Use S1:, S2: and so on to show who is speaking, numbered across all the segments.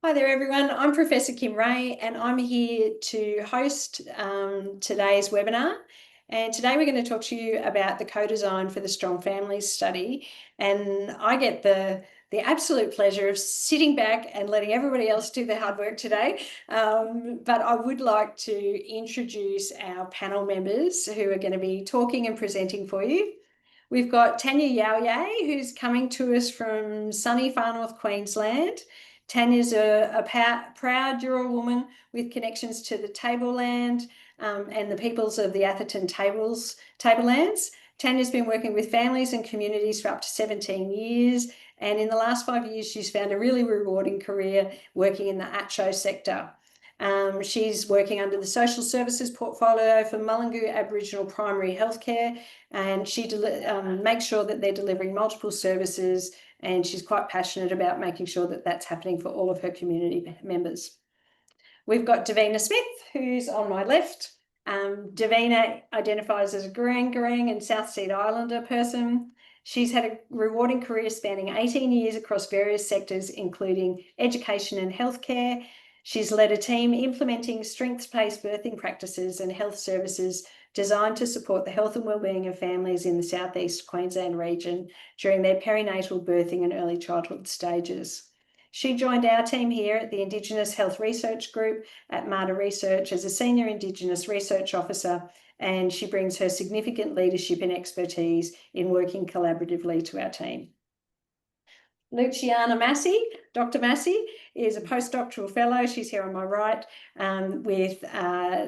S1: Hi there, everyone. I'm Professor Kim Ray, and I'm here to host today's webinar. And today we're going to talk to you about the co-design for the Strong Families Study. And I get the absolute pleasure of sitting back and letting everybody else do the hard work today. But I would like to introduce our panel members who are going to be talking and presenting for you. We've got Tanya Yao who's coming to us from sunny Far North Queensland. Tanya's a proud Dural woman with connections to the Tableland and the peoples of the Atherton Tablelands. Tanya's been working with families and communities for up to 17 years, and in the last 5 years, she's found a really rewarding career working in the ACCHO sector. She's working under the social services portfolio for Mulungu Aboriginal Primary Healthcare, and she makes sure that they're delivering multiple services, and she's quite passionate about making sure that that's happening for all of her community members. We've got Davina Smith, who's on my left. Davina identifies as a Garang and South Sea Islander person. She's had a rewarding career spanning 18 years across various sectors, including education and healthcare. She's led a team implementing strengths-based birthing practices and health services designed to support the health and wellbeing of families in the southeast Queensland region during their perinatal, birthing and early childhood stages. She joined our team here at the Indigenous Health Research Group at Marta Research as a Senior Indigenous Research Officer, and she brings her significant leadership and expertise in working collaboratively to our team. Luciana Massey, Dr. Massey, is a postdoctoral fellow. She's here on my right.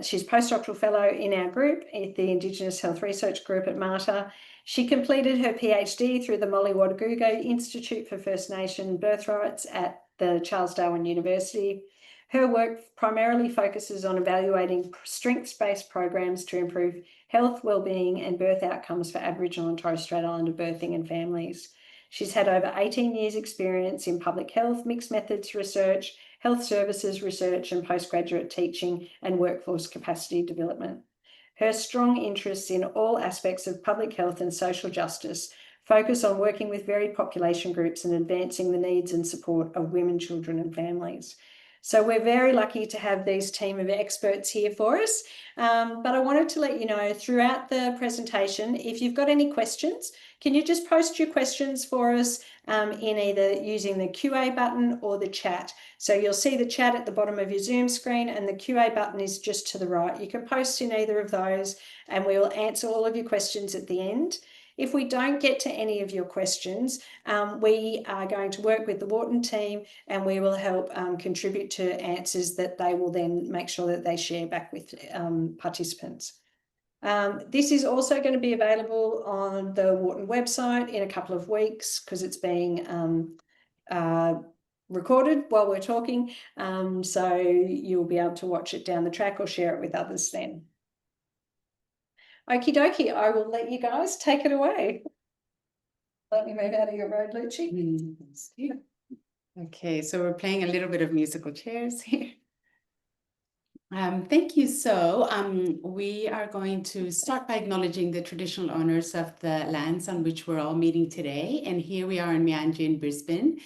S1: She's postdoctoral fellow in our group at the Indigenous Health Research Group at Marta. She completed her PhD through the Molly Wadagugo Institute for First Nation Birthrights at the Charles Darwin University. Her work primarily focuses on evaluating strengths-based programs to improve health, wellbeing and birth outcomes for Aboriginal and Torres Strait Islander birthing and families. She's had over 18 years experience in public health, mixed methods research, health services research and postgraduate teaching and workforce capacity development. Her strong interests in all aspects of public health and social justice focus on working with varied population groups and advancing the needs and support of women, children and families. So we're very lucky to have these team of experts here for us. But I wanted to let you know throughout the presentation, if you've got any questions, can you just post your questions for us in either using the QA button or the chat. So you'll see the chat at the bottom of your Zoom screen and the QA button is just to the right. You can post in either of those and we will answer all of your questions at the end. If we don't get to any of your questions, we are going to work with the Wharton team and we will help contribute to answers that they will then make sure that they share back with participants. This is also going to be available on the Wharton website in a couple of weeks because it's being recorded while we're talking. So you'll be able to watch it down the track or share it with others then. Okie dokie, I will let you guys take it away. Let me move out of your road, Lucy.
S2: Okay, so we're playing a little bit of musical chairs here. Thank you. So we are going to start by acknowledging the traditional owners of the lands on which we're all meeting today. And here we are in Mianji in Brisbane.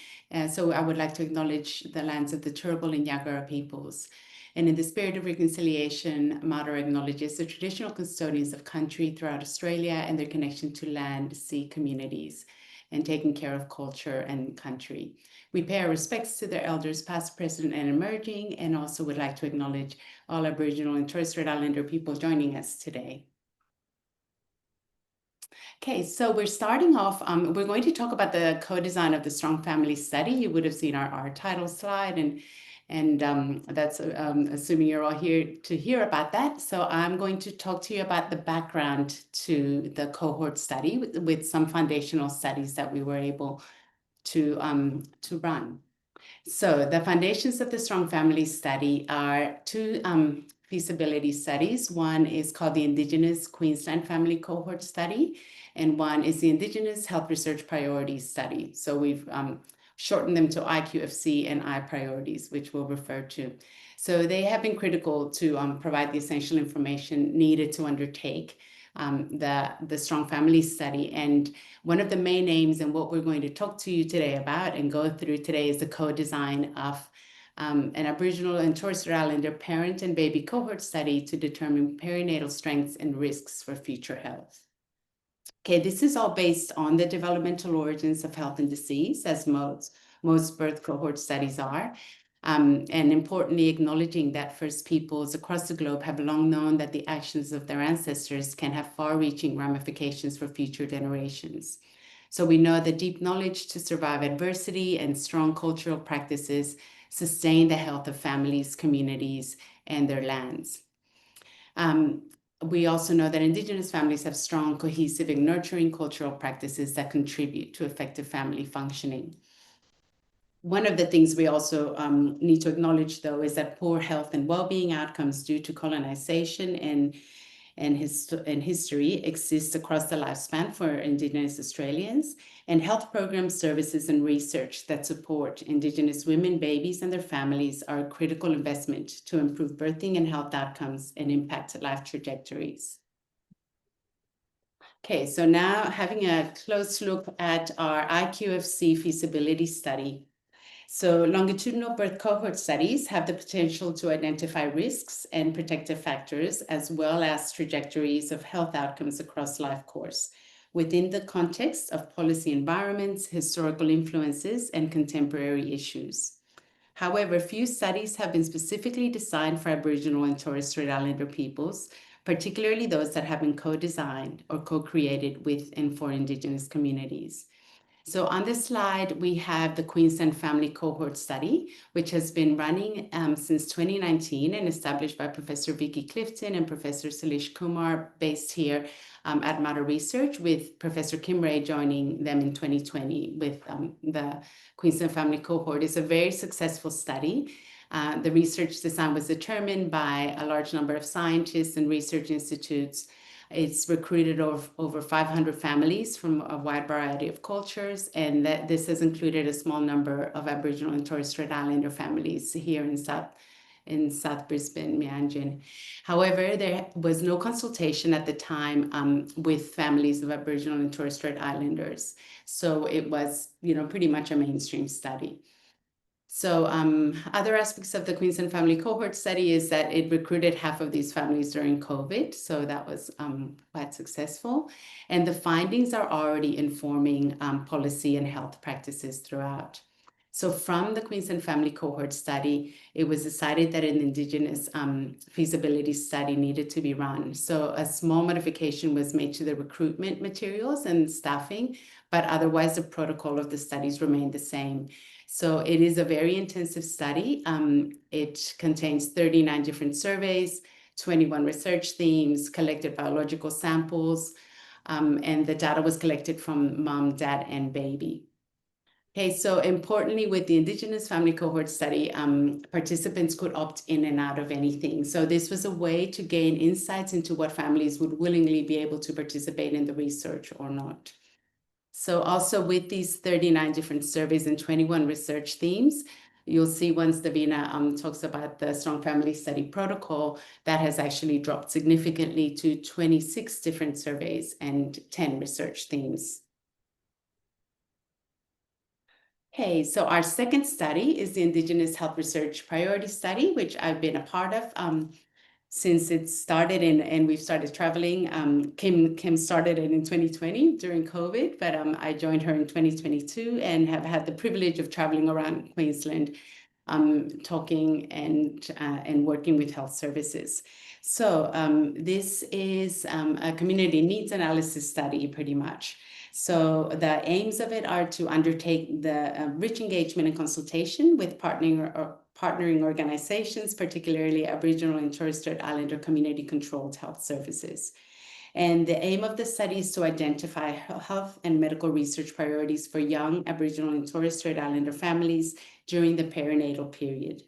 S2: So I would like to acknowledge the lands of the Turrbal and Yagara peoples. And in the spirit of reconciliation, Marta acknowledges the traditional custodians of country throughout Australia and their connection to land, sea communities, and taking care of culture and country. We pay our respects to their elders, past, present, and emerging, and also would like to acknowledge all Aboriginal and Torres Strait Islander people joining us today. Okay, so we're starting off, we're going to talk about the co-design of the Strong Family Study. You would have seen our title slide, and that's assuming you're all here to hear about that. So I'm going to talk to you about the background to the cohort study with some foundational studies that we were able to run. So the foundations of the Strong Family Study are two feasibility studies. One is called the Indigenous Queensland Family Cohort Study, and one is the Indigenous Health Research Priorities Study. So we've shortened them to IQFC and I priorities, which we'll refer to. So they have been critical to provide the essential information needed to undertake the Strong Family Study. And one of the main aims and what we're going to talk to you today about and go through today is the co-design of an Aboriginal and Torres Strait Islander parent and baby cohort study to determine perinatal strengths and risks for future health. Okay, this is all based on the developmental origins of health and disease, as most birth cohort studies are. And importantly, acknowledging that First Peoples across the globe have long known that the actions of their ancestors can have far-reaching ramifications for future generations. So we know that deep knowledge to survive adversity and strong cultural practices sustain the health of families, communities, and their lands. We also know that Indigenous families have strong, cohesive, and nurturing cultural practices that contribute to effective family functioning. One of the things we also need to acknowledge, though, is that poor health and well-being outcomes due to colonization and history exists across the lifespan for Indigenous Australians, and health programs, services, and research that support Indigenous women, babies, and their families are a critical investment to improve birthing and health outcomes and impact life trajectories. Okay, so now having a close look at our IQFC feasibility study. So longitudinal birth cohort studies have the potential to identify risks and protective factors, as well as trajectories of health outcomes across life course, within the context of policy environments, historical influences, and contemporary issues. However, few studies have been specifically designed for Aboriginal and Torres Strait Islander peoples, particularly those that have been co-designed or co-created with and for Indigenous communities. So on this slide, we have the Queensland Family Cohort Study, which has been running since 2019 and established by Professor Vicky Clifton and Professor Salish Kumar, based here at Mater Research, with Professor Kim Ray joining them in 2020 with the Queensland Family Cohort. It's a very successful study. The research design was determined by a large number of scientists and research institutes. It's recruited over 500 families from a wide variety of cultures, and that this has included a small number of Aboriginal and Torres Strait Islander families here in South Brisbane, Mianjin. However, there was no consultation at the time with families of Aboriginal and Torres Strait Islanders, so it was, pretty much a mainstream study. So other aspects of the Queensland Family Cohort Study is that it recruited half of these families during COVID, so that was quite successful. And the findings are already informing policy and health practices throughout. So from the Queensland Family Cohort Study, it was decided that an Indigenous feasibility study needed to be run. So a small modification was made to the recruitment materials and staffing, but otherwise the protocol of the studies remained the same. So it is a very intensive study. It contains 39 different surveys, 21 research themes, collected biological samples, and the data was collected from mom, dad, and baby. Okay, so importantly, with the Indigenous Family Cohort Study, participants could opt in and out of anything. So this was a way to gain insights into what families would willingly be able to participate in the research or not. So also with these 39 different surveys and 21 research themes, you'll see once Davina talks about the Strong Family Study protocol, that has actually dropped significantly to 26 different surveys and 10 research themes. Okay, so our second study is the Indigenous Health Research Priority Study, which I've been a part of since it started and we've started traveling. Kim started it in 2020 during COVID, but I joined her in 2022 and have had the privilege of traveling around Queensland, talking and working with health services. So this is a community needs analysis study, pretty much. So the aims of it are to undertake the rich engagement and consultation with partnering organizations, particularly Aboriginal and Torres Strait Islander community-controlled health services. And the aim of the study is to identify health and medical research priorities for young Aboriginal and Torres Strait Islander families during the perinatal period.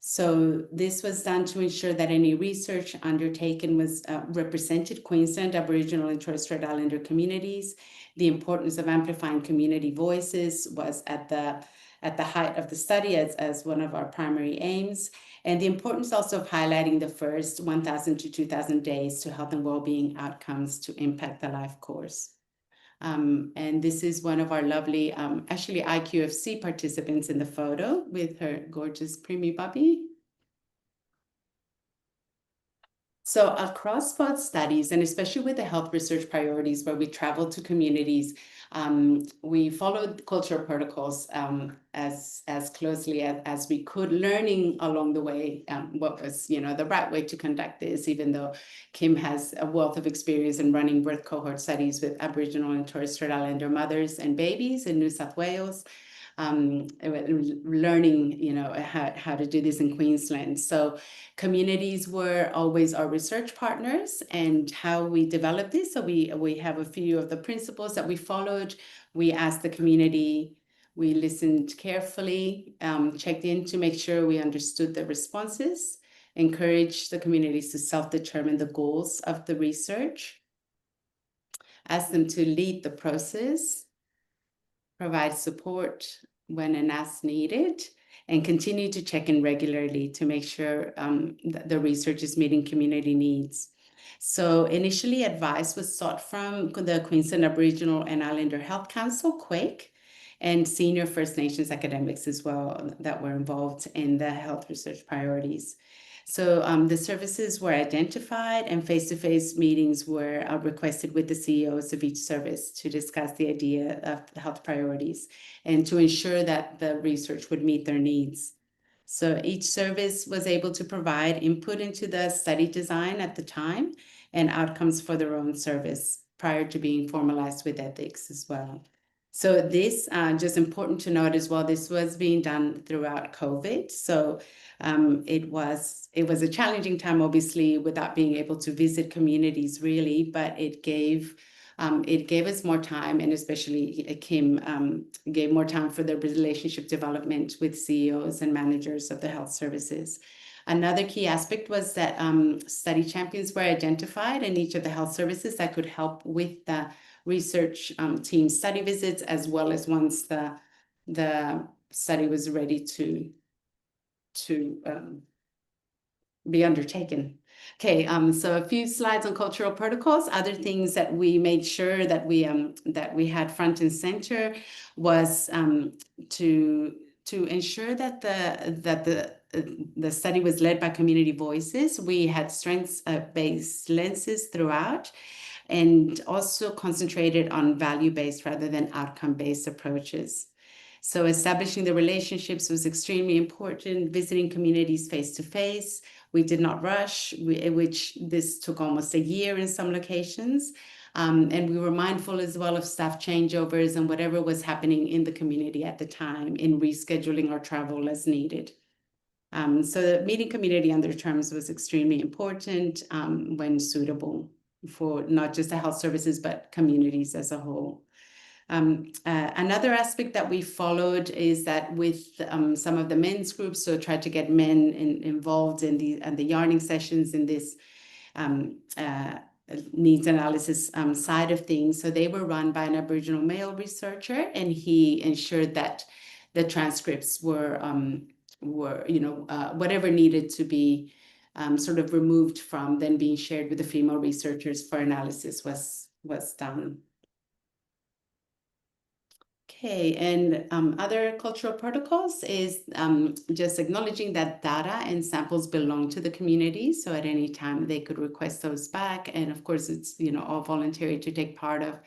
S2: So this was done to ensure that any research undertaken was represented Queensland, Aboriginal and Torres Strait Islander communities. The importance of amplifying community voices was at the height of the study as one of our primary aims, and the importance also of highlighting the first 1,000 to 2,000 days to health and well-being outcomes to impact the life course. And this is one of our lovely, actually IQFC participants in the photo with her gorgeous preemie puppy. So across both studies, and especially with the health research priorities where we traveled to communities, we followed cultural protocols as closely as we could, learning along the way what was, the right way to conduct this, even though Kim has a wealth of experience in running birth cohort studies with Aboriginal and Torres Strait Islander mothers and babies in New South Wales. Learning, how to do this in Queensland. So communities were always our research partners, and how we developed this. So we have a few of the principles that we followed. We asked the community, we listened carefully, checked in to make sure we understood the responses, encouraged the communities to self-determine the goals of the research, asked them to lead the process, provide support when and as needed, and continue to check in regularly to make sure the research is meeting community needs. So initially, advice was sought from the Queensland Aboriginal and Islander Health Council, QUAKE, and senior First Nations academics as well that were involved in the health research priorities. So the services were identified, and face-to-face meetings were requested with the CEOs of each service to discuss the idea of the health priorities and to ensure that the research would meet their needs. So each service was able to provide input into the study design at the time and outcomes for their own service prior to being formalized with ethics as well. So this, just important to note as well, this was being done throughout COVID. So it was a challenging time, obviously, without being able to visit communities really, but it gave us more time, and especially Kim gave more time for the relationship development with CEOs and managers of the health services. Another key aspect was that study champions were identified in each of the health services that could help with the research team study visits, as well as once the study was ready to be undertaken. Okay, so a few slides on cultural protocols. Other things that we made sure that we had front and center was to ensure that the study was led by community voices. We had strengths-based lenses throughout, and also concentrated on value-based rather than outcome-based approaches. So establishing the relationships was extremely important, visiting communities face-to-face. We did not rush, which this took almost a year in some locations. And we were mindful as well of staff changeovers and whatever was happening in the community at the time in rescheduling our travel as needed. So meeting community on their terms was extremely important when suitable for not just the health services, but communities as a whole. Another aspect that we followed is that with some of the men's groups, so tried to get men involved in the yarning sessions in this needs analysis side of things. So they were run by an Aboriginal male researcher, and he ensured that the transcripts were whatever needed to be sort of removed from then being shared with the female researchers for analysis was done. Okay, and other cultural protocols is just acknowledging that data and samples belong to the community. So at any time they could request those back. And of course, it's all voluntary to take part of.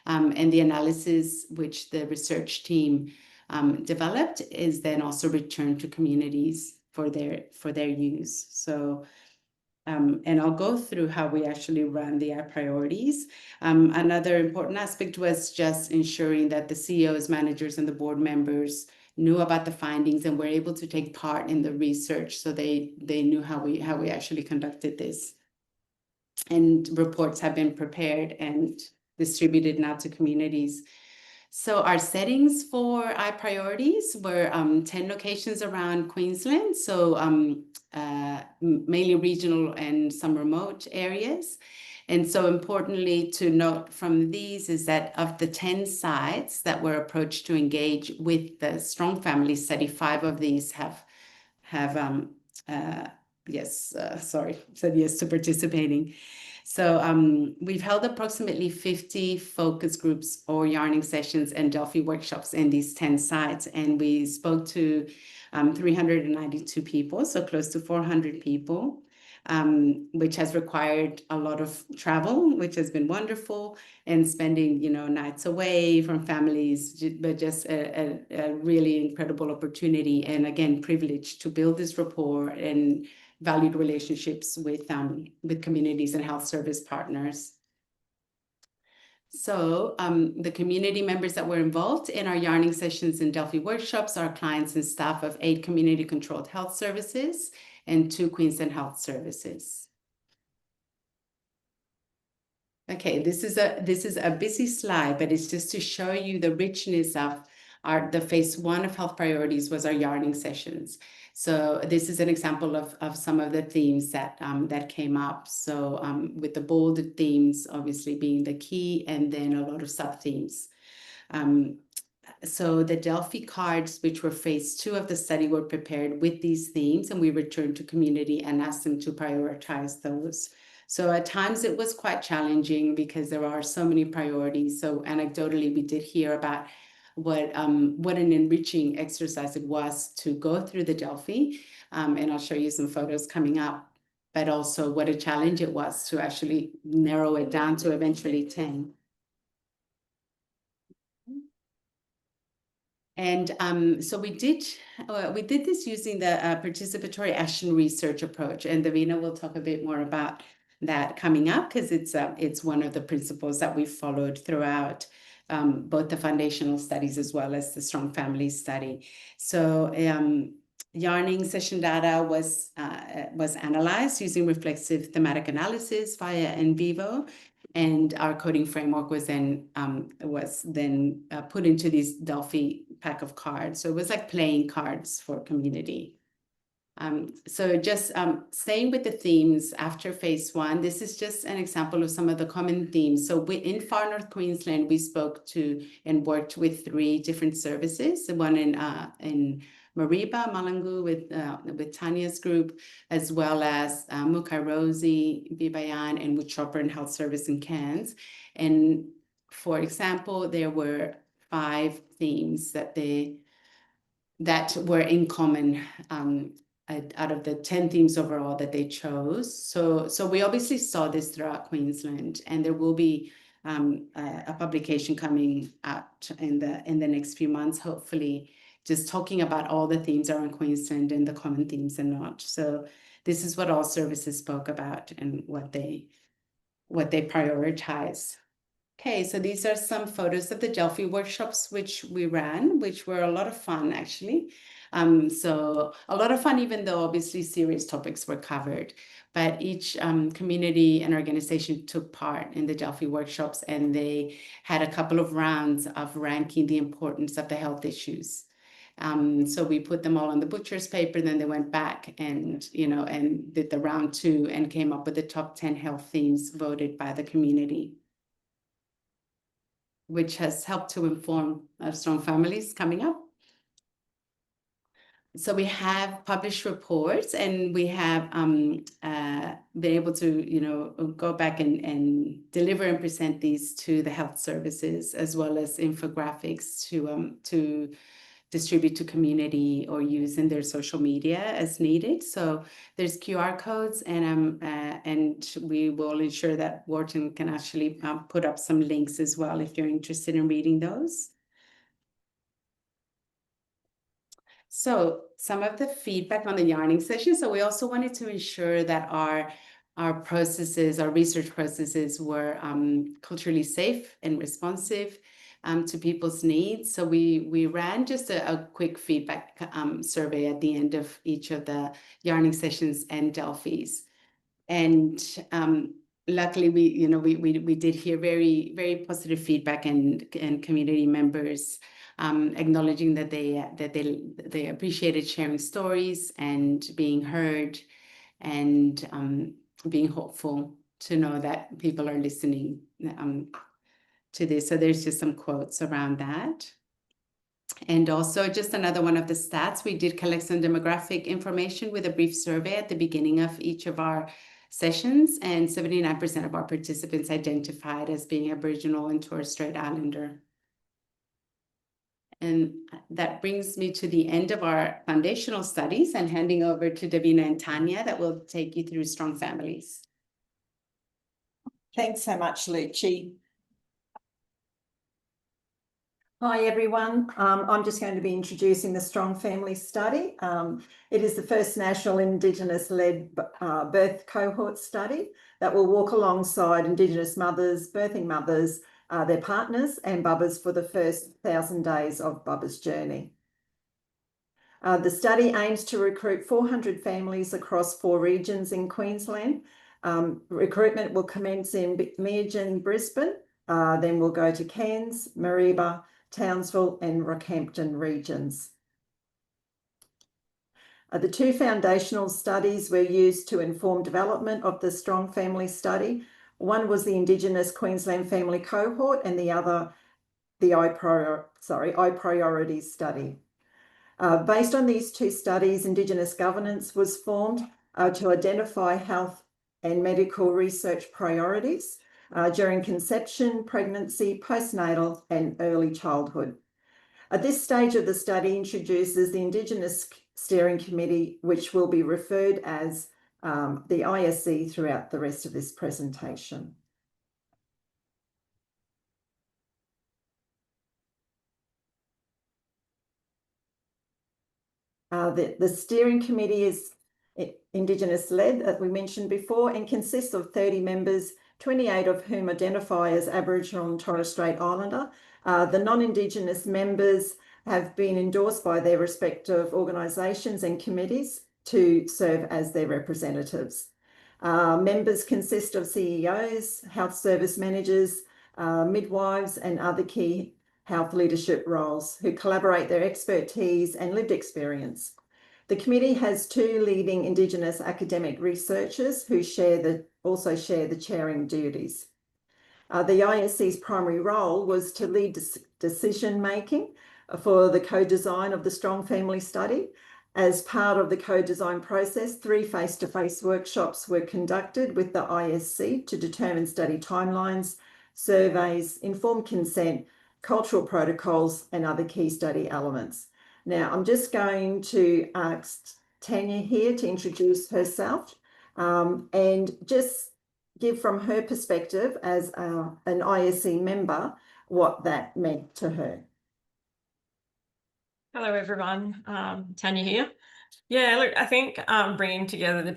S2: And the analysis which the research team developed is then also returned to communities for their use. So and I'll go through how we actually run the priorities. Another important aspect was just ensuring that the CEOs, managers, and the board members knew about the findings and were able to take part in the research, so they knew how we actually conducted this. And reports have been prepared and distributed now to communities. So our settings for our priorities were 10 locations around Queensland, so mainly regional and some remote areas. And so importantly to note from these is that of the 10 sites that were approached to engage with the Strong Family Study, 5 of these have said yes to participating. So we've held approximately 50 focus groups or yarning sessions and Delphi workshops in these 10 sites, and we spoke to 392 people, so close to 400 people, which has required a lot of travel, which has been wonderful, and spending, nights away from families, but just a really incredible opportunity, and again, privilege to build this rapport and valued relationships with communities and health service partners. So the community members that were involved in our yarning sessions and Delphi workshops are clients and staff of 8 community-controlled health services and 2 Queensland Health Services. Okay, this is a busy slide, but it's just to show you the richness of the phase 1 of health priorities was our yarning sessions. So this is an example of some of the themes that came up. So with the bolded themes obviously being the key, and then a lot of sub-themes. So the Delphi cards, which were phase 2 of the study, were prepared with these themes, and we returned to community and asked them to prioritize those. So at times it was quite challenging because there are so many priorities. So anecdotally, we did hear about what an enriching exercise it was to go through the Delphi, and I'll show you some photos coming up, but also what a challenge it was to actually narrow it down to eventually 10. And so we did this using the participatory action research approach, and Davina will talk a bit more about that coming up, because it's one of the principles that we followed throughout both the foundational studies as well as the Strong Family study. So yarning session data was analyzed using reflexive thematic analysis via in vivo, and our coding framework was then put into these Delphi pack of cards. So it was like playing cards for community. So just staying with the themes after phase 1, this is just an example of some of the common themes. So in Far North Queensland, we spoke to and worked with 3 different services, the one in Mariba, Malangu with Tanya's group, as well as Mukai-Rosie, Bibayan, and with Chopper and Health Service in Cairns. And for example, there were 5 themes that were in common out of the 10 themes overall that they chose. So we obviously saw this throughout Queensland, and there will be a publication coming out in the next few months, hopefully, just talking about all the themes around Queensland and the common themes and not. So this is what all services spoke about and what they prioritize. Okay, so these are some photos of the Delphi workshops which we ran, which were a lot of fun, actually. So a lot of fun, even though obviously serious topics were covered, but each community and organization took part in the Delphi workshops, and they had a couple of rounds of ranking the importance of the health issues. So we put them all on the butcher's paper, then they went back and did the round 2 and came up with the top 10 health themes voted by the community, which has helped to inform our Strong Families coming up. So we have published reports, and we have been able to, go back and deliver and present these to the health services, as well as infographics to distribute to community or use in their social media as needed. So there's QR codes, and we will ensure that Wharton can actually put up some links as well if you're interested in reading those. So some of the feedback on the yarning session. So we also wanted to ensure that our processes, our research processes, were culturally safe and responsive to people's needs. So we ran just a quick feedback survey at the end of each of the yarning sessions and Delphis. And luckily, we did hear very, very positive feedback and community members acknowledging that they appreciated sharing stories and being heard, and being hopeful to know that people are listening to this. So there's just some quotes around that. And also, just another one of the stats, we did collect some demographic information with a brief survey at the beginning of each of our sessions, and 79% of our participants identified as being Aboriginal and Torres Strait Islander. And that brings me to the end of our foundational studies, and handing over to Davina and Tanya that will take you through Strong Families.
S3: Thanks so much, Lucci. Hi, everyone. I'm just going to be introducing the Strong Family Study. It is the first national Indigenous-led birth cohort study that will walk alongside Indigenous mothers, birthing mothers, their partners and bubbas for the first 1,000 days of Bubba's journey. The study aims to recruit 400 families across 4 regions in Queensland. Recruitment will commence in Meerjen, Brisbane, then we'll go to Cairns, Mareeba, Townsville and Rockhampton regions. The 2 foundational studies were used to inform development of the Strong Family Study. One was the Indigenous Queensland Family Cohort and the other the I-Priorities study. Based on these 2 studies, Indigenous governance was formed to identify health and medical research priorities during conception, pregnancy, postnatal and early childhood. This stage of the study introduces the Indigenous Steering Committee, which will be referred as the ISC throughout the rest of this presentation. The steering committee is Indigenous-led, as we mentioned before, and consists of 30 members, 28 of whom identify as Aboriginal and Torres Strait Islander. The non-Indigenous members have been endorsed by their respective organisations and committees to serve as their representatives. Members consist of CEOs, health service managers, midwives and other key health leadership roles who collaborate their expertise and lived experience. The committee has 2 leading Indigenous academic researchers who also share the chairing duties. The ISC's primary role was to lead decision-making for the co-design of the Strong Family Study. As part of the co-design process, 3 face-to-face workshops were conducted with the ISC to determine study timelines, surveys, informed consent, cultural protocols and other key study elements. Now, I'm just going to ask Tanya here to introduce herself and just give from her perspective as an ISC member what that meant to her.
S4: Hello, everyone. Tanya here. Yeah, look, I think bringing together the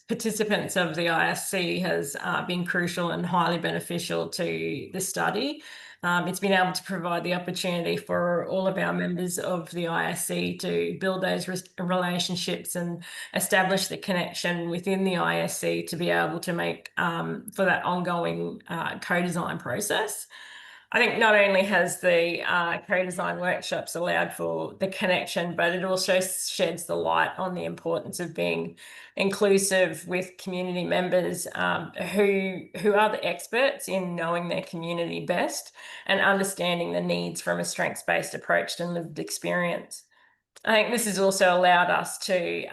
S4: participants of the ISC has been crucial and highly beneficial to the study. It's been able to provide the opportunity for all of our members of the ISC to build those relationships and establish the connection within the ISC to be able to make for that ongoing co-design process. I think not only has the co-design workshops allowed for the connection, but it also sheds the light on the importance of being inclusive with community members who are the experts in knowing their community best and understanding the needs from a strengths-based approach and lived experience. I think this has also allowed us to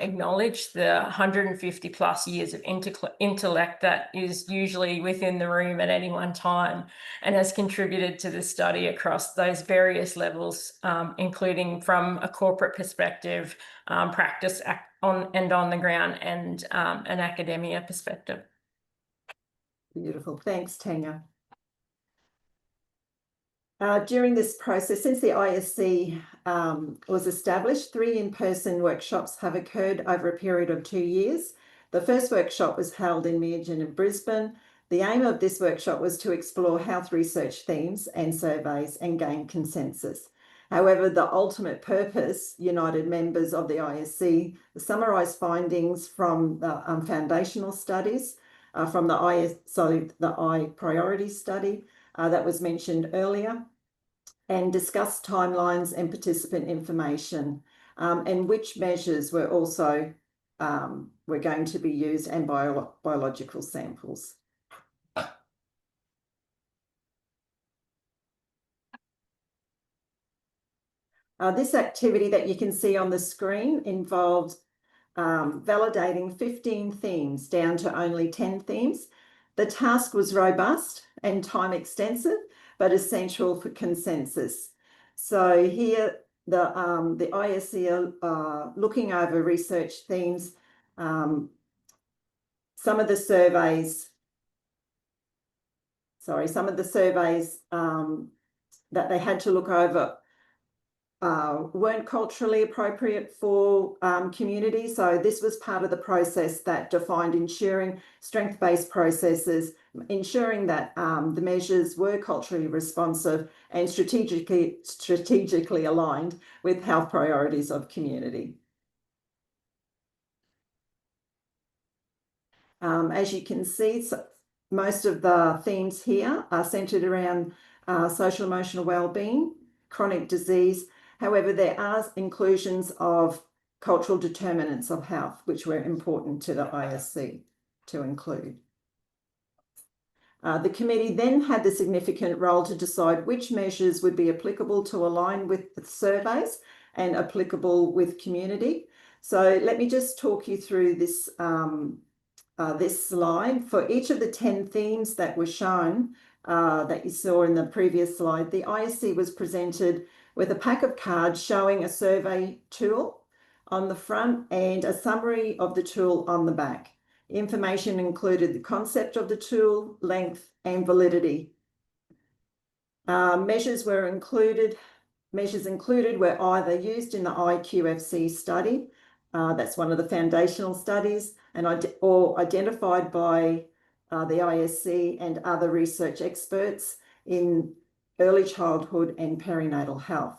S4: acknowledge the 150 plus years of intellect that is usually within the room at any one time and has contributed to the study across those various levels, including from a corporate perspective, practice on the ground and an academia perspective.
S3: Beautiful. Thanks, Tanya. During this process, since the ISC was established, 3 in-person workshops have occurred over a period of 2 years. The first workshop was held in Meerjen in Brisbane. The aim of this workshop was to explore health research themes and surveys and gain consensus. However, the ultimate purpose united members of the ISC, the summarised findings from the foundational studies from the I-Priority study that was mentioned earlier, and discuss timelines and participant information and which measures were also were going to be used and biological samples. This activity that you can see on the screen involved validating 15 themes down to only 10 themes. The task was robust and time extensive, but essential for consensus. So here the ISC are looking over research themes. Some of the surveys that they had to look over weren't culturally appropriate for communities. So this was part of the process that defined ensuring strength-based processes, ensuring that the measures were culturally responsive and strategically aligned with health priorities of community. As you can see, most of the themes here are centred around social emotional wellbeing, chronic disease. However, there are inclusions of cultural determinants of health, which were important to the ISC to include. The committee then had the significant role to decide which measures would be applicable to align with the surveys and applicable with community. So let me just talk you through this this slide. For each of the 10 themes that were shown, that you saw in the previous slide, the ISC was presented with a pack of cards showing a survey tool on the front and a summary of the tool on the back. Information included the concept of the tool, length, and validity. Measures included were either used in the IQFC study, that's one of the foundational studies, or identified by the ISC and other research experts in early childhood and perinatal health.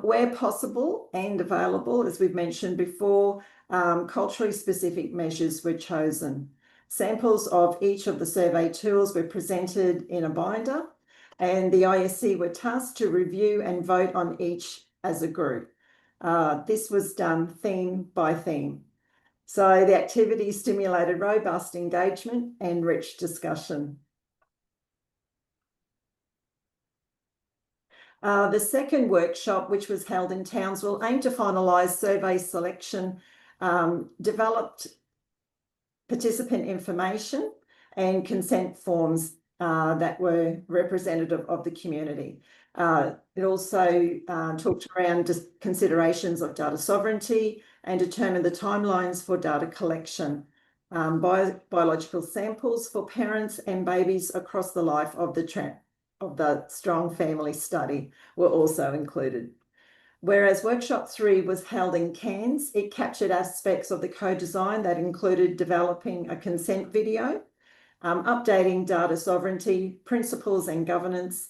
S3: Where possible and available, as we've mentioned before, culturally specific measures were chosen. Samples of each of the survey tools were presented in a binder, and the ISC were tasked to review and vote on each as a group. This was done theme by theme. So the activity stimulated robust engagement and rich discussion. The second workshop, which was held in Townsville, aimed to finalise survey selection, developed participant information and consent forms that were representative of the community. It also talked around considerations of data sovereignty and determined the timelines for data collection. Biological samples for parents and babies across the life of the Strong Family Study were also included. Whereas workshop 3 was held in Cairns, it captured aspects of the co-design that included developing a consent video, updating data sovereignty, principles and governance,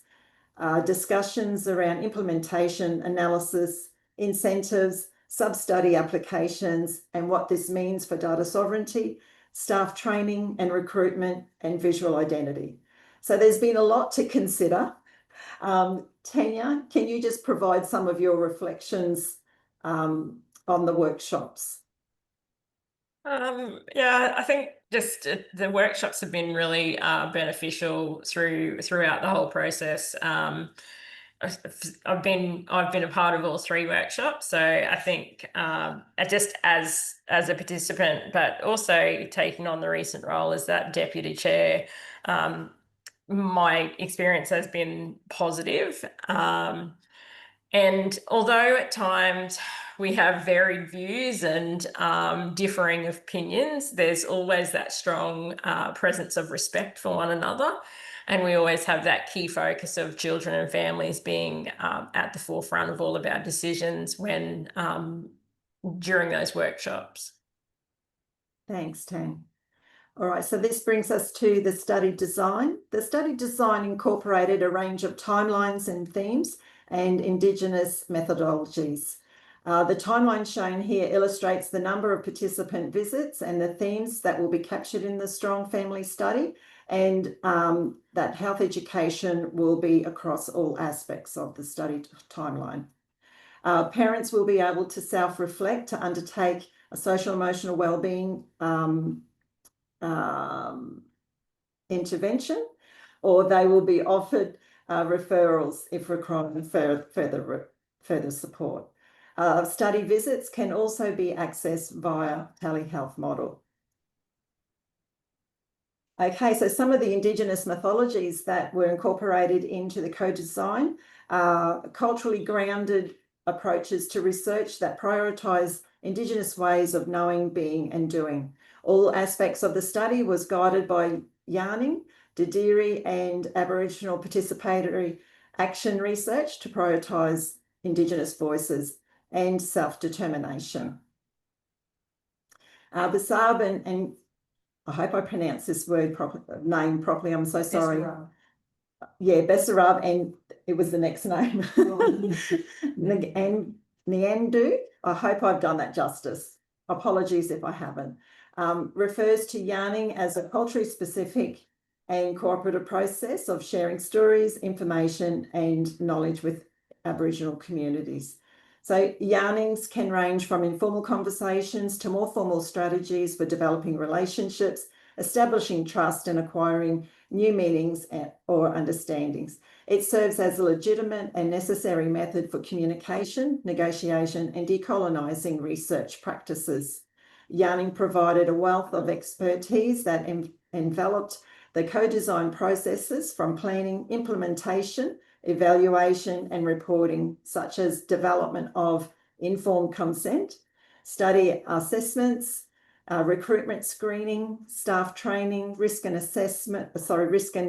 S3: discussions around implementation, analysis, incentives, sub-study applications, and what this means for data sovereignty, staff training and recruitment, and visual identity. So there's been a lot to consider. Tanya, can you just provide some of your reflections on the workshops?
S4: Yeah, I think just the workshops have been really beneficial throughout the whole process. I've been a part of all 3 workshops, so I think just as a participant, but also taking on the recent role as that deputy chair, my experience has been positive. And although at times we have varied views and differing opinions, there's always that strong presence of respect for one another. And we always have that key focus of children and families being at the forefront of all of our decisions when during those workshops.
S3: Thanks, Tan. All right, so this brings us to the study design. The study design incorporated a range of timelines and themes and Indigenous methodologies. The timeline shown here illustrates the number of participant visits and the themes that will be captured in the Strong Family Study, and that health education will be across all aspects of the study timeline. Parents will be able to self-reflect to undertake a social emotional wellbeing intervention, or they will be offered referrals if requiring further support. Study visits can also be accessed via telehealth model. Okay, so some of the Indigenous mythologies that were incorporated into the co-design are culturally grounded approaches to research that prioritise Indigenous ways of knowing, being and doing. All aspects of the study was guided by yarning, Didiri and Aboriginal participatory action research to prioritise Indigenous voices and self-determination. Basab and I hope I pronounced this name properly. I'm so sorry.
S1: Bessarab.
S3: Yeah, Bessarab, and it was the next name. And Nyandu, I hope I've done that justice. Apologies if I haven't. Refers to yarning as a culturally specific and cooperative process of sharing stories, information, and knowledge with Aboriginal communities. So yarnings can range from informal conversations to more formal strategies for developing relationships, establishing trust and acquiring new meanings or understandings. It serves as a legitimate and necessary method for communication, negotiation and decolonising research practices. Yarning provided a wealth of expertise that enveloped the co-design processes from planning, implementation, evaluation and reporting, such as development of informed consent, study assessments, recruitment screening, staff training, risk and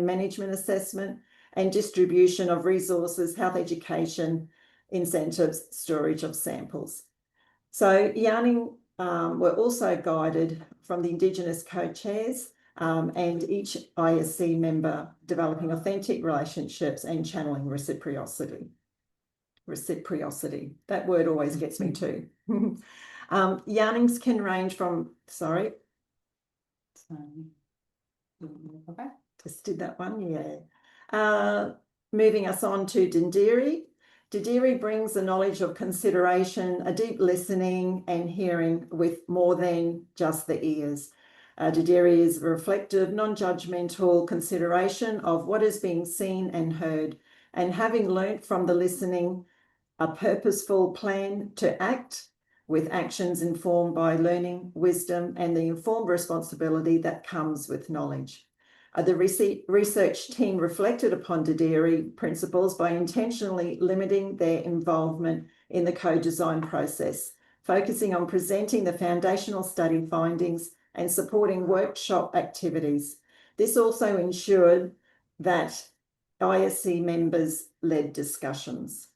S3: management assessment, and distribution of resources, health education, incentives, storage of samples. So yarning were also guided from the Indigenous co-chairs and each ISC member developing authentic relationships and channeling reciprocity. Reciprocity, that word always gets me too. Yarnings can range from, sorry. Okay, just did that one, yeah. Moving us on to Dindiri. Dindiri brings the knowledge of consideration, a deep listening and hearing with more than just the ears. Dindiri is a reflective, non-judgmental consideration of what is being seen and heard, and having learnt from the listening, a purposeful plan to act with actions informed by learning, wisdom, and the informed responsibility that comes with knowledge. The research team reflected upon Dindiri principles by intentionally limiting their involvement in the co-design process, focusing on presenting the foundational study findings and supporting workshop activities. This also ensured that ISC members led discussions.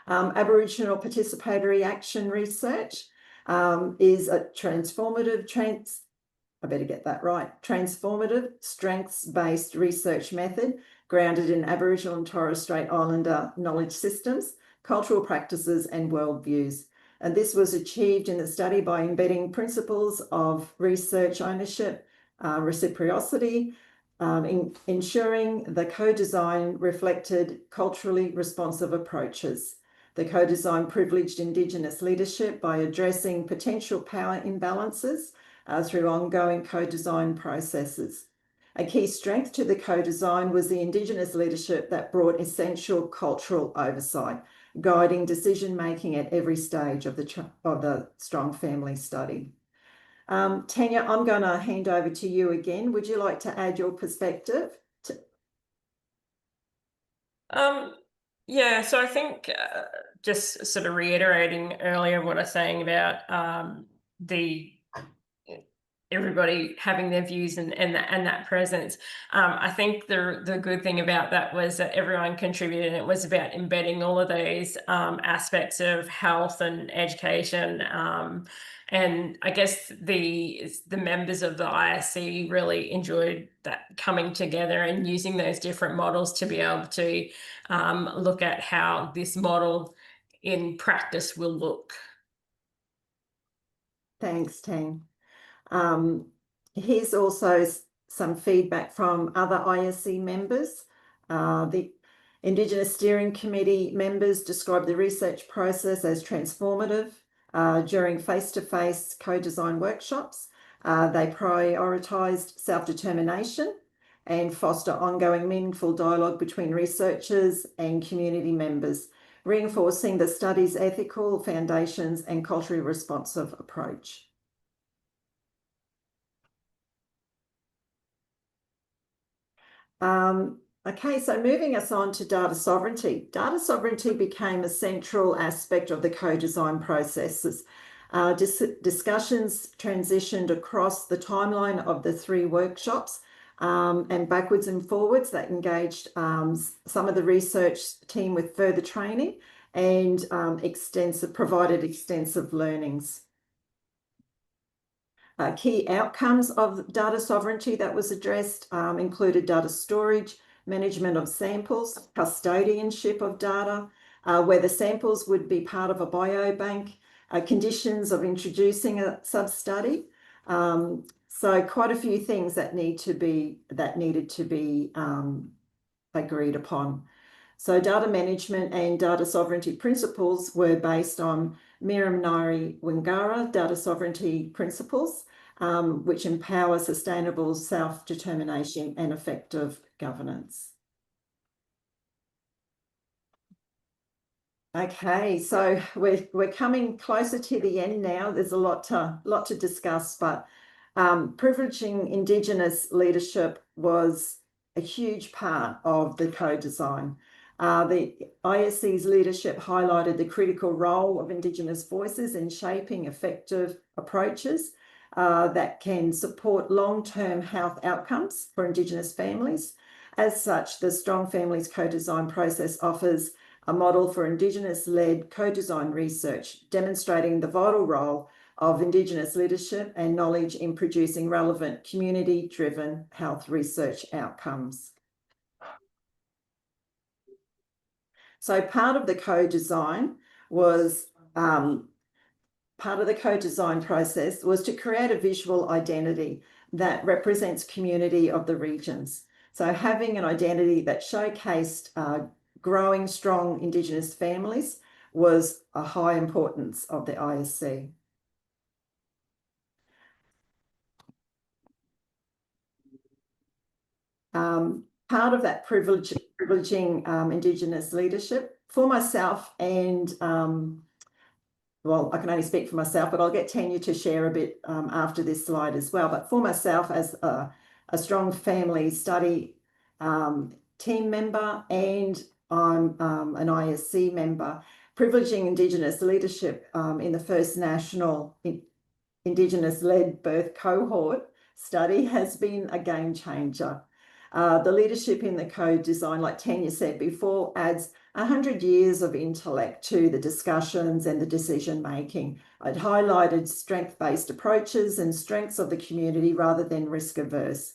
S3: Aboriginal participatory action research is a transformative, strengths-based research method grounded in Aboriginal and Torres Strait Islander knowledge systems, cultural practices and worldviews. And this was achieved in the study by embedding principles of research ownership, reciprocity, ensuring the co-design reflected culturally responsive approaches. The co-design privileged Indigenous leadership by addressing potential power imbalances through ongoing co-design processes. A key strength to the co-design was the Indigenous leadership that brought essential cultural oversight, guiding decision-making at every stage of the Strong Family Study. Tanya, I'm going to hand over to you again. Would you like to add your perspective?
S4: Yeah, so I think just sort of reiterating earlier what I was saying about everybody having their views and that presence. I think the good thing about that was that everyone contributed, and it was about embedding all of these aspects of health and education. And I guess the members of the ISC really enjoyed that coming together and using those different models to be able to look at how this model in practice will look.
S3: Thanks, Tang. Here's also some feedback from other ISC members. The Indigenous Steering Committee members described the research process as transformative during face-to-face co-design workshops. They prioritised self-determination and foster ongoing meaningful dialogue between researchers and community members. reinforcing the study's ethical foundations and culturally responsive approach. Okay, so moving us on to data sovereignty. Data sovereignty became a central aspect of the co-design processes. Discussions transitioned across the timeline of the 3 workshops and backwards and forwards that engaged some of the research team with further training and provided extensive learnings. Key outcomes of data sovereignty that was addressed included data storage, management of samples, custodianship of data, whether samples would be part of a biobank, conditions of introducing a sub-study. So quite a few things that needed to be agreed upon. So data management and data sovereignty principles were based on Miriam-Nairi Wingara data sovereignty principles, which empower sustainable self-determination and effective governance. Okay, so we're coming closer to the end now. There's a lot to discuss, but privileging Indigenous leadership was a huge part of the co-design. The ISC's leadership highlighted the critical role of Indigenous voices in shaping effective approaches that can support long-term health outcomes for Indigenous families. As such, the Strong Families co-design process offers a model for Indigenous-led co-design research, demonstrating the vital role of Indigenous leadership and knowledge in producing relevant community-driven health research outcomes. So part of the co-design process was to create a visual identity that represents community of the regions. So having an identity that showcased growing strong Indigenous families was a high importance of the ISC. Part of that privileging Indigenous leadership for myself and, well, I can only speak for myself, but I'll get Tanya to share a bit after this slide as well. But for myself as a Strong Family Study team member, and I'm an ISC member, privileging Indigenous leadership in the first national Indigenous-led birth cohort study has been a game changer. The leadership in the co-design, like Tanya said before, adds 100 years of intellect to the discussions and the decision-making. It highlighted strength-based approaches and strengths of the community rather than risk-averse.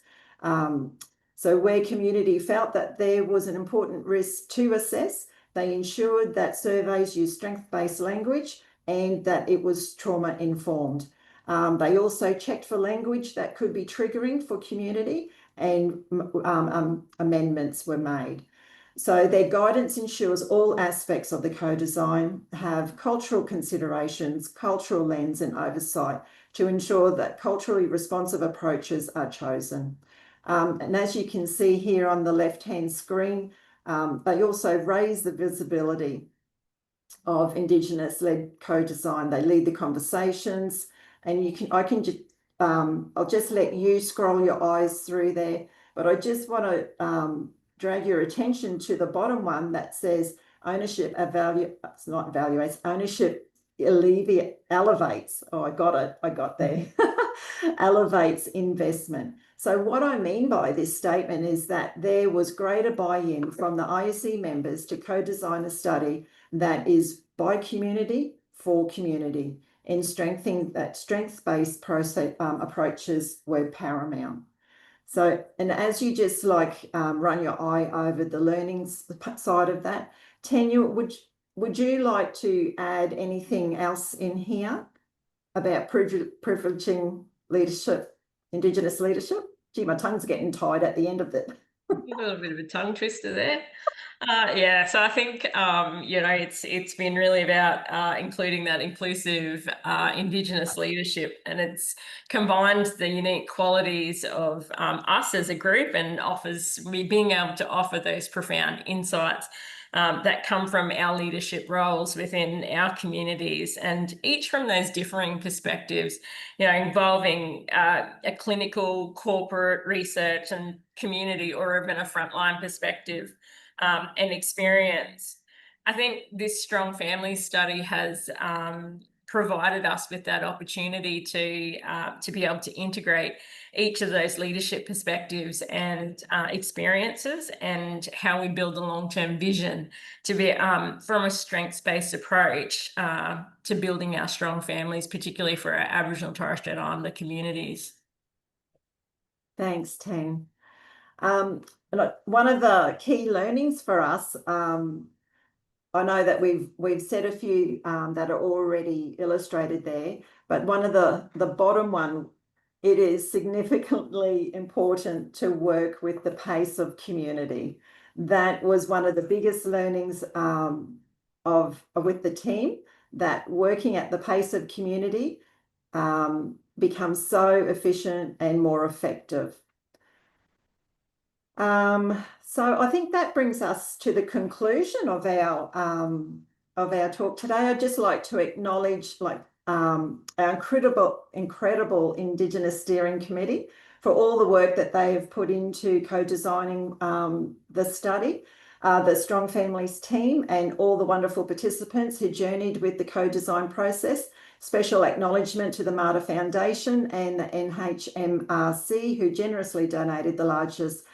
S3: So where community felt that there was an important risk to assess, they ensured that surveys used strength-based language and that it was trauma-informed. They also checked for language that could be triggering for community, and amendments were made. So their guidance ensures all aspects of the co-design have cultural considerations, cultural lens and oversight to ensure that culturally responsive approaches are chosen. And as you can see here on the left-hand screen, they also raise the visibility of Indigenous-led co-design. They lead the conversations, and I'll just let you scroll your eyes through there, but I just want to drag your attention to the bottom one that says ownership ownership elevates. Oh, I got there. Elevates investment. So what I mean by this statement is that there was greater buy-in from the ISC members to co-design a study that is by community for community, and strengthening that strength-based process approaches were paramount. So, and as you just run your eye over the learnings side of that, Tanya, would you like to add anything else in here about privileging leadership, Indigenous leadership? Gee, my tongue's getting tied at the end of it.
S4: A little bit of a tongue twister there. Yeah, so I think it's been really about including that inclusive Indigenous leadership, and it's combined the unique qualities of us as a group and being able to offer those profound insights that come from our leadership roles within our communities, and each from those differing perspectives, involving a clinical, corporate, research and community, or even a frontline perspective and experience. I think this Strong Families study has provided us with that opportunity to be able to integrate each of those leadership perspectives and experiences, and how we build a long-term vision to be from a strengths-based approach to building our strong families, particularly for our Aboriginal and Torres Strait Islander communities.
S3: Thanks, Tang. Look, one of the key learnings for us, I know that we've said a few that are already illustrated there, but one of the bottom one, it is significantly important to work with the pace of community. That was one of the biggest learnings with the team, that working at the pace of community becomes so efficient and more effective. So I think that brings us to the conclusion of our talk today. I'd just like to acknowledge our incredible Indigenous Steering Committee for all the work that they have put into co-designing the study, the Strong Families team, and all the wonderful participants who journeyed with the co-design process. Special acknowledgement to the Mater Foundation and the NHMRC, who generously donated the largest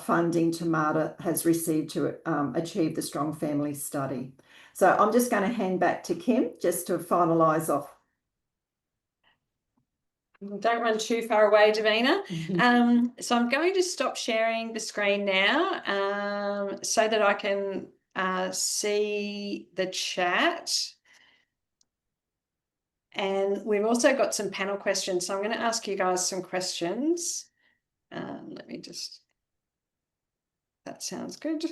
S3: funding to Mater has received to achieve the Strong Family study. So I'm just going to hand back to Kim just to finalise off.
S1: Don't run too far away, Davina. So I'm going to stop sharing the screen now so that I can see the chat. And we've also got some panel questions. So I'm going to ask you guys some questions. Let me just... That sounds good.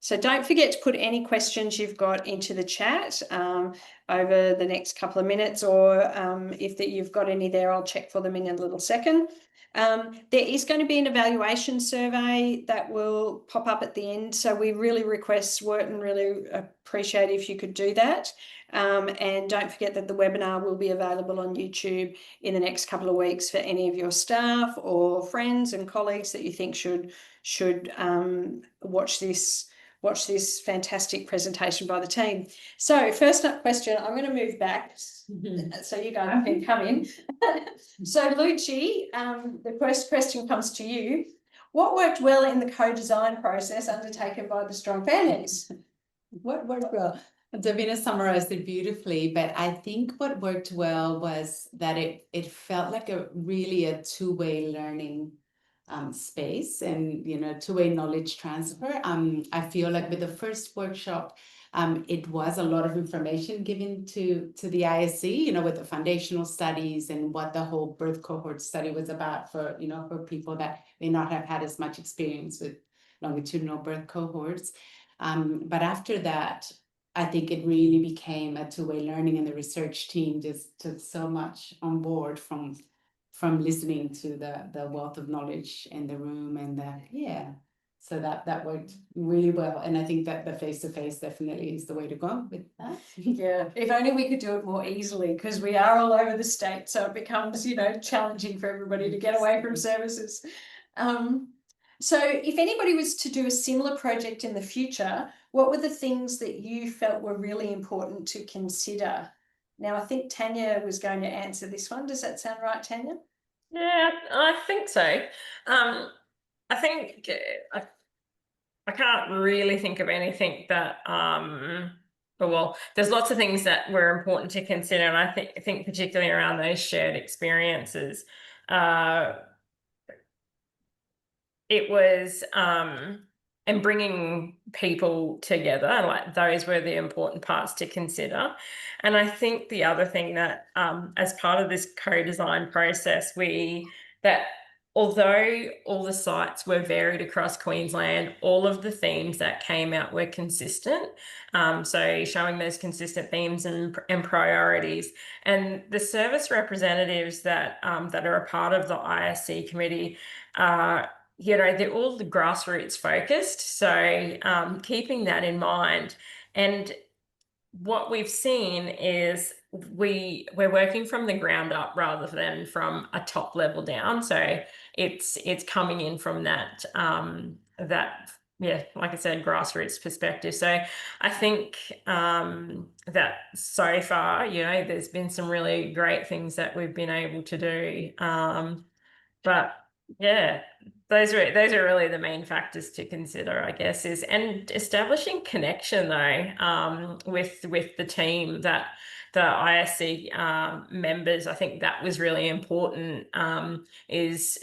S1: So don't forget to put any questions you've got into the chat over the next couple of minutes, or if you've got any there, I'll check for them in a little second. There is going to be an evaluation survey that will pop up at the end. So we really request, and really appreciate if you could do that. And don't forget that the webinar will be available on YouTube in the next couple of weeks for any of your staff or friends and colleagues that you think should watch this fantastic presentation by the team. So first up question, I'm going to move back so you guys can come in. So Lucci, the first question comes to you. What worked well in the co-design process undertaken by the Strong Families?
S2: What worked well? Davina summarized it beautifully, but I think what worked well was that it felt like a two-way learning space, and two-way knowledge transfer. I feel like with the first workshop, it was a lot of information given to the ISC, with the foundational studies and what the whole birth cohort study was about for people that may not have had as much experience with longitudinal birth cohorts. But after that, I think it really became a two-way learning, and the research team just took so much on board from listening to the wealth of knowledge in the room, and so that worked really well. And I think that the face-to-face definitely is the way to go with that.
S1: Yeah, if only we could do it more easily, because we are all over the state, so it becomes challenging for everybody to get away from services. So if anybody was to do a similar project in the future, what were the things that you felt were really important to consider? Now, I think Tanya was going to answer this one. Does that sound right, Tanya?
S4: Yeah, I think so. I think I can't really think of anything that well, there's lots of things that were important to consider, and I think particularly around those shared experiences. It was and bringing people together, like those were the important parts to consider. And I think the other thing that as part of this co-design process, although all the sites were varied across Queensland, all of the themes that came out were consistent. So showing those consistent themes and priorities, and the service representatives that are a part of the ISC committee they're all the grassroots focused. So keeping that in mind, and what we've seen is we're working from the ground up rather than from a top level down. So it's coming in from that like I said, grassroots perspective. So I think that so far, there's been some really great things that we've been able to do. But yeah, those are really the main factors to consider, I guess, and establishing connection though with the team, that the ISC members. I think that was really important, is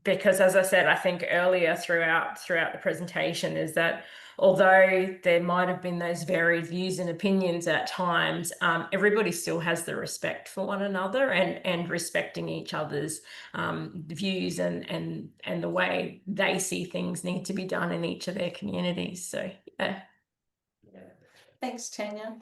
S4: because, as I said, I think earlier throughout the presentation, is that although there might have been those varied views and opinions at times, everybody still has the respect for one another, and respecting each other's views and the way they see things need to be done in each of their communities. So yeah.
S1: Thanks, Tanya.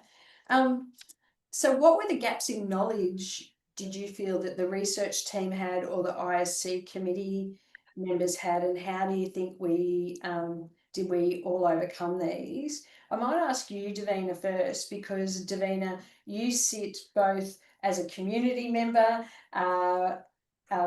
S1: So what were the gaps in knowledge did you feel that the research team had, or the ISC committee members had, and how do you think did we all overcome these? I might ask you, Davina, first, because Davina, you sit both as a community member, a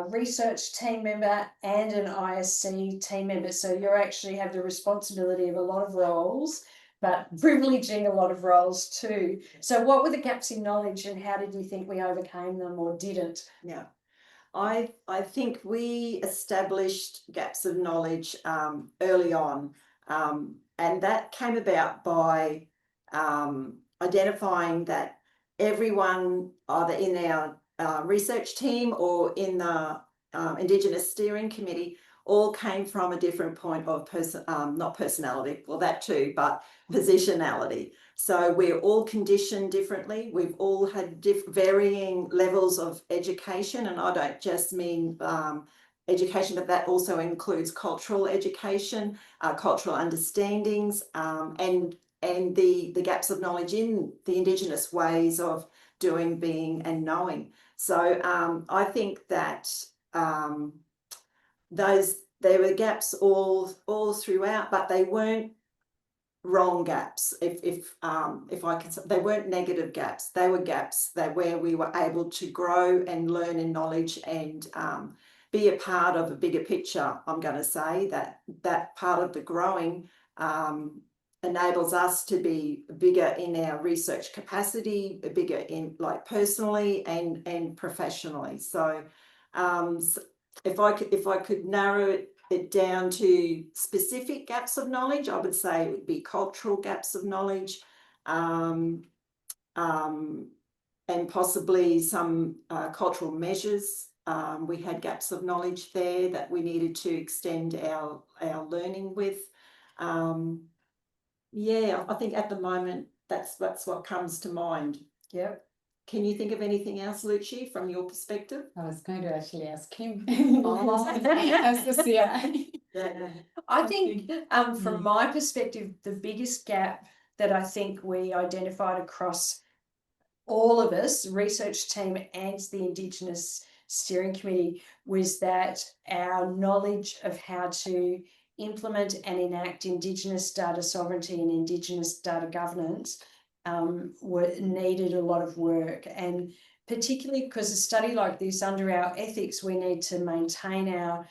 S1: research team member, and an ISC team member. So you actually have the responsibility of a lot of roles, but privileging a lot of roles too. So what were the gaps in knowledge, and how did you think we overcame them, or didn't?
S3: Yeah, I think we established gaps of knowledge early on, and that came about by identifying that everyone, either in our research team or in the Indigenous Steering Committee, all came from a different point of not personality, well that too, but positionality. So we're all conditioned differently. We've all had varying levels of education, and I don't just mean education, but that also includes cultural education, cultural understandings, and the gaps of knowledge in the Indigenous ways of doing, being, and knowing. So I think that there were gaps all throughout, but they weren't wrong gaps. If I could, they weren't negative gaps. They were gaps where we were able to grow and learn in knowledge, and be a part of a bigger picture. I'm going to say that part of the growing enables us to be bigger in our research capacity, bigger in personally and professionally. So if I could narrow it down to specific gaps of knowledge, I would say it would be cultural gaps of knowledge, and possibly some cultural measures. We had gaps of knowledge there that we needed to extend our learning with. Yeah, I think at the moment that's what comes to mind.
S1: Yep.
S3: Can you think of anything else, Lucci, from your perspective?
S2: I was going to actually ask him.
S1: As
S2: the CI.
S3: Yeah.
S1: I think from my perspective, the biggest gap that I think we identified across all of us, research team and the Indigenous Steering Committee, was that our knowledge of how to implement and enact Indigenous data sovereignty and Indigenous data governance needed a lot of work. And particularly because a study like this, under our ethics, we need to maintain our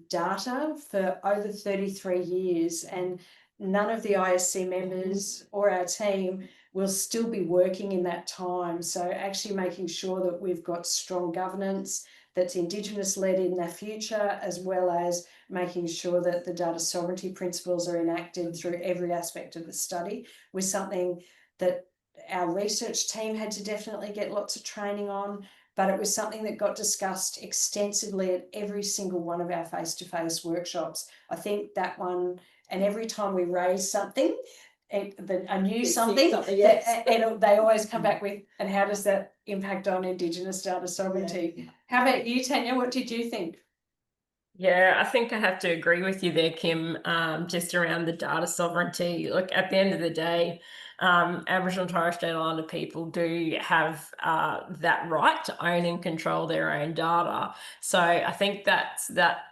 S1: data for over 33 years, and none of the ISC members or our team will still be working in that time. So actually making sure that we've got strong governance that's Indigenous led in the future, as well as making sure that the data sovereignty principles are enacted through every aspect of the study, was something that our research team had to definitely get lots of training on, but it was something that got discussed extensively at every single one of our face-to-face workshops. I think that one, and every time we raise something, a new something,
S3: yes.
S1: and they always come back with, and how does that impact on Indigenous data sovereignty? Yeah. How about you, Tanya? What did you think?
S4: Yeah, I think I have to agree with you there, Kim, just around the data sovereignty. Look, at the end of the day, Aboriginal and Torres Strait Islander people do have that right to own and control their own data. So I think that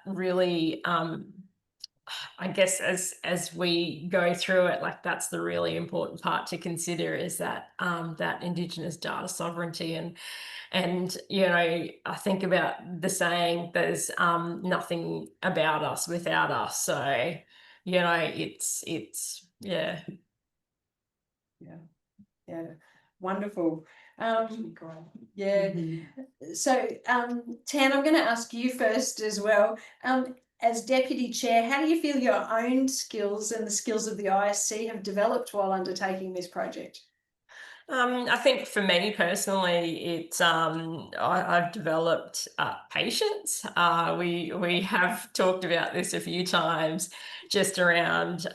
S4: really, I guess as we go through it, like that's the really important part to consider, is that that Indigenous data sovereignty. And I think about the saying, there's nothing about us without us. So it's yeah.
S1: Wonderful. Yeah.
S2: Mhm.
S1: So, Tan, I'm going to ask you first as well. As Deputy Chair, how do you feel your own skills and the skills of the ISC have developed while undertaking this project?
S4: I think for me personally, it's I've developed patience. We have talked about this a few times, just around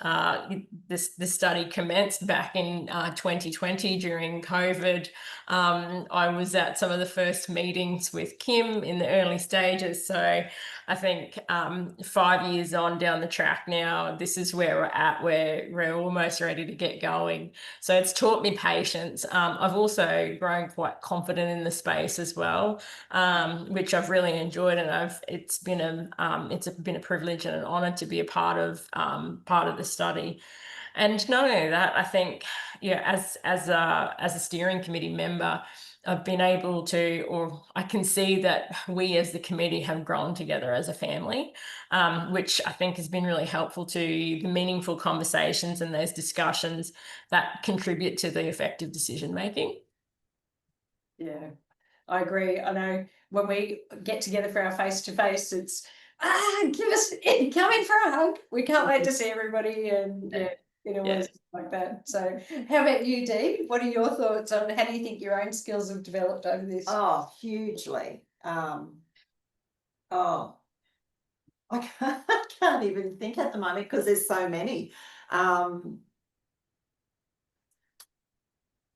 S4: this study commenced back in 2020 during COVID. I was at some of the first meetings with Kim in the early stages, so I think 5 years on down the track now, this is where we're at. We're almost ready to get going. So it's taught me patience. I've also grown quite confident in the space as well, which I've really enjoyed, and it's been a privilege and an honour to be a part of the study. And not only that, I think, as a steering committee member, I've been able to, or I can see that we as the committee have grown together as a family, which I think has been really helpful to the meaningful conversations and those discussions that contribute to the effective decision making.
S1: Yeah, I agree. I know when we get together for our face-to-face, it's come in for a hug. We can't wait to see everybody, and always like that. So how about you, Dee? What are your thoughts on how do you think your own skills have developed over this?
S3: Oh, hugely. I can't even think at the moment because there's so many.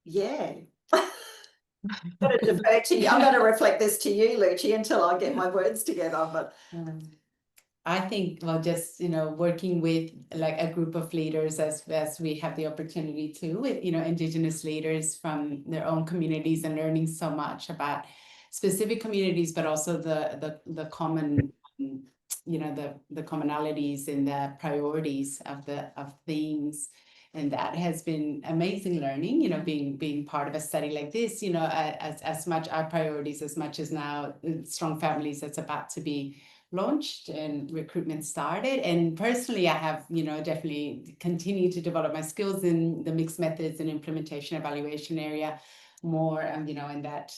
S3: Yeah. I'm going to defer to you. I'm going to reflect this to you, Lucy, until I get my words together. But
S2: I think, well, just, working with like a group of leaders as we have the opportunity to, with, Indigenous leaders from their own communities, and learning so much about specific communities, but also the common, the commonalities and the priorities of themes. And that has been amazing learning, being part of a study like this, as much our priorities, as much as now Strong Families that's about to be launched and recruitment started. And personally, I have, definitely continued to develop my skills in the mixed methods and implementation evaluation area more, in that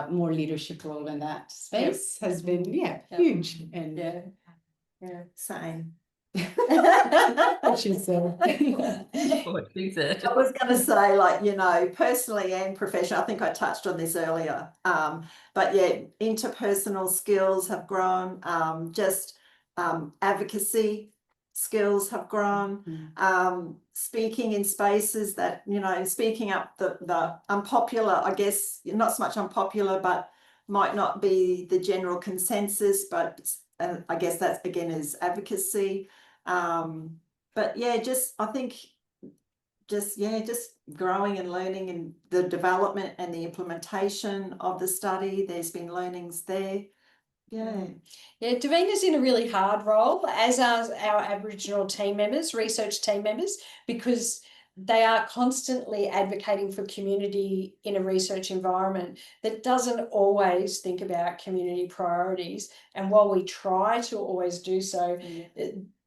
S2: more leadership role in that space has been, huge. And
S3: same.
S2: What she said.
S4: What she said.
S3: I was going to say, personally and professionally, I think I touched on this earlier. But yeah, interpersonal skills have grown. Advocacy skills have grown. Speaking in spaces that, speaking up the unpopular, I guess, not so much unpopular, but might not be the general consensus, but I guess that again is advocacy. But yeah, I think just growing and learning, and the development and the implementation of the study, there's been learnings there.
S1: Davina's in a really hard role, as are our Aboriginal team members, research team members, because they are constantly advocating for community in a research environment that doesn't always think about community priorities. And while we try to always do so,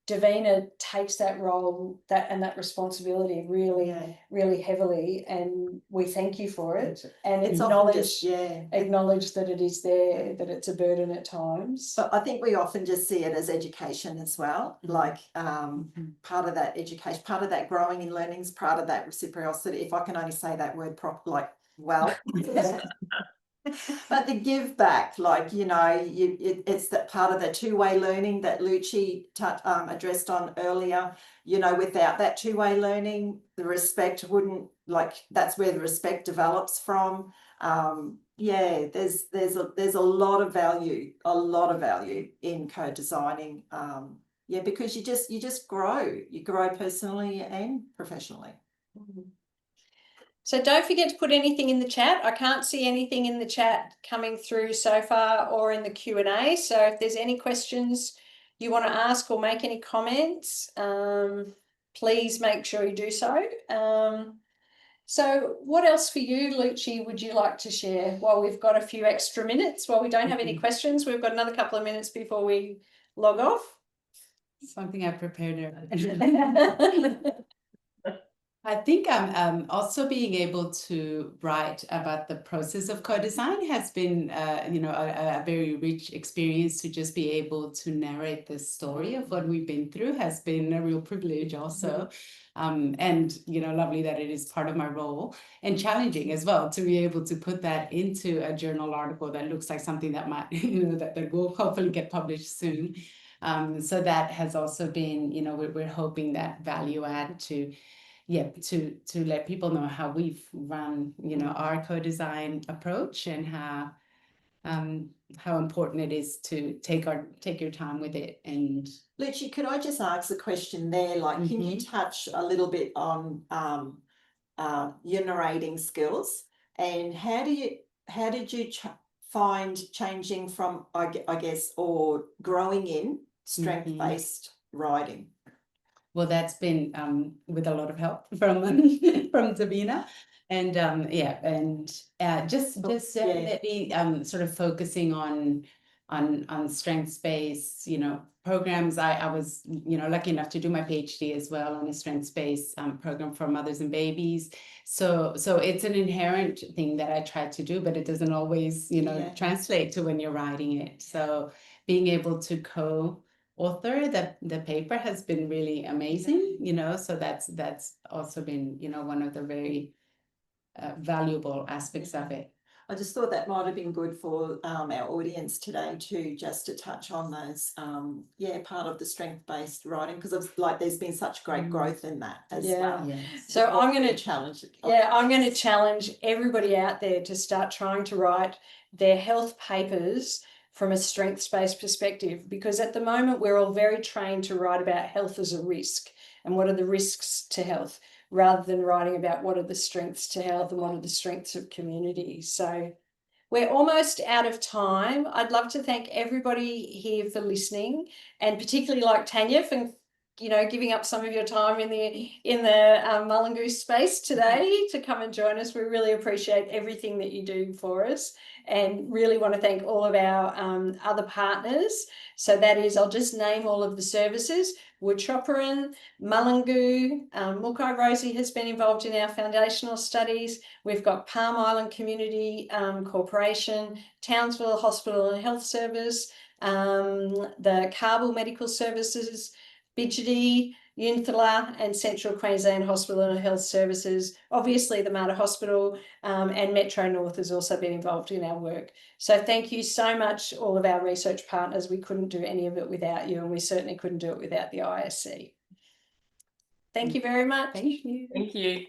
S1: Davina takes that role and that responsibility really heavily, and we thank you for it, and
S3: It's
S1: acknowledge that it is there, that it's a burden at times.
S3: But I think we often just see it as education as well, like part of that education, part of that growing in learnings, part of that reciprocity, if I can only say that word properly, but the give back, it's that part of the two-way learning that Lucy addressed on earlier. Without that two-way learning, the respect wouldn't, that's where the respect develops from. There's a lot of value in co-designing. Because you just grow personally and professionally.
S1: So don't forget to put anything in the chat. I can't see anything in the chat coming through so far or in the Q&A. So if there's any questions you want to ask or make any comments, please make sure you do so. So what else for you, Lucci, would you like to share while we've got a few extra minutes, while we don't have any questions? We've got another couple of minutes before we log off.
S2: Something I prepared. I think I'm also being able to write about the process of co-design has been, a very rich experience. To just be able to narrate the story of what we've been through has been a real privilege also. And, lovely that it is part of my role, and challenging as well to be able to put that into a journal article that looks like something that might, that will hopefully get published soon. So that has also been, we're hoping that value add to let people know how we've run, our co-design approach, and how important it is to take your time with it. And
S3: Lucci, could I just ask a question there? Like, can you touch a little bit on your narrating skills, and how did you find changing from, I guess, or growing in strength-based writing?
S2: Well, that's been with a lot of help from Davina, and just definitely sort of focusing on strengths-based programs. I was lucky enough to do my PhD as well on a strengths-based program for mothers and babies. So it's an inherent thing that I try to do, but it doesn't always translate to when you're writing it. So being able to author the paper has been really amazing, so that's also been one of the very valuable aspects of it.
S3: I just thought that might have been good for our audience today too, just to touch on those part of the strength-based writing, because there's been such great growth in that as well.
S1: So I'm going to
S3: challenge it.
S1: I'm going to challenge everybody out there to start trying to write their health papers from a strengths-based perspective, because at the moment we're all very trained to write about health as a risk and what are the risks to health, rather than writing about what are the strengths to health and what are the strengths of community. So we're almost out of time. I'd love to thank everybody here for listening, and particularly like Tanya for giving up some of your time in the Mullingu space today to come and join us. We really appreciate everything that you do for us, and really want to thank all of our other partners. So that is, I'll just name all of the services: Woodchopperan, Mullingu, Mulkai Rosie has been involved in our foundational studies. We've got Palm Island Community Corporation, Townsville Hospital and Health Service, the Kabul Medical Services, Bidgety, Yunthala, and Central Queensland Hospital and Health Services. Obviously, the Mater Hospital and Metro North has also been involved in our work. So thank you so much, all of our research partners. We couldn't do any of it without you, and we certainly couldn't do it without the ISC. Thank you very much.
S2: Thank you.
S4: Thank you.